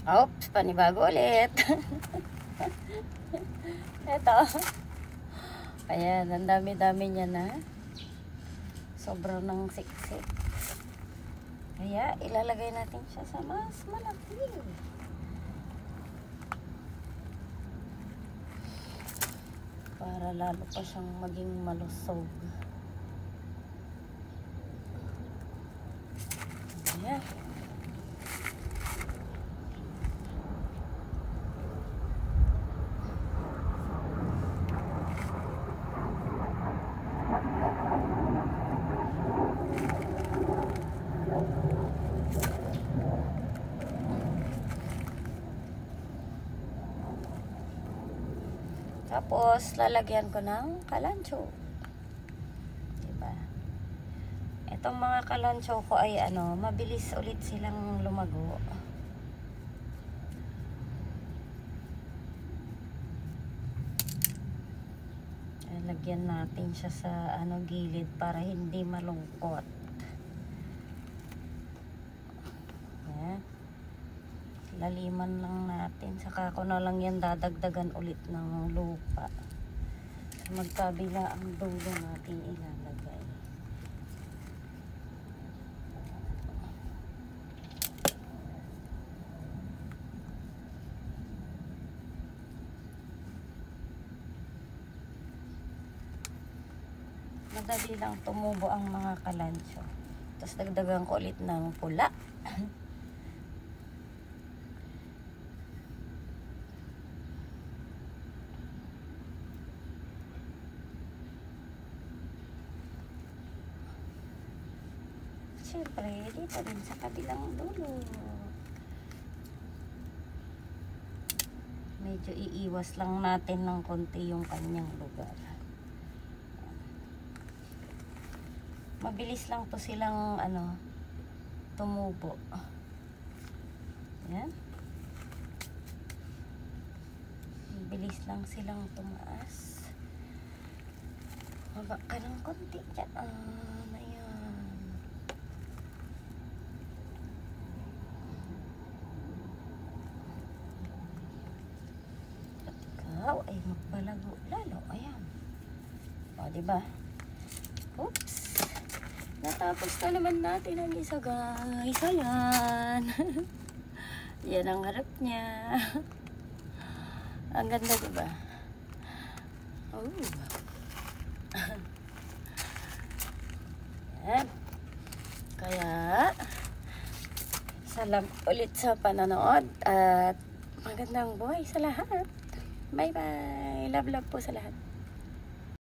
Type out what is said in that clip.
Oops, panibago ulit. Ito. Ayan, ang dami-dami niya na. Sobrang ng siksik. Kaya, ilalagay natin siya sa mas malaki. Para lalo pa siyang maging malusog. Ayan. Tapos, lalagyan ko ng kalancho. Diba? Itong mga kalancho ko ay mabilis ulit silang lumago. Lagyan natin siya sa gilid para hindi malungkot. Ayan. Laliman lang natin. Saka ko na lang yan dadagdagan ulit ng lupa. Sa magkabila ang dulo natin ilalagay. Madali lang tumubo ang mga kalancho. Tapos dagdagan ko ulit ng pula. Siyempre, dito din sa kabilang dulo. Medyo iiwas lang natin ng konti yung kanyang lugar. Mabilis lang to silang tumubo. Yan. Mabilis lang silang tumaas. Baba ka ng konti dyan. Ayan. At ikaw ay magpalago lalo. Ayan. O, diba? Oops. Natapos na naman natin ang isa, guys. Ayan. Yan ang harap niya. Ang ganda, diba? Oh. Yan. Kaya, salamat ulit sa panonood at magandang buhay sa lahat. Bye-bye. Love, love po sa lahat.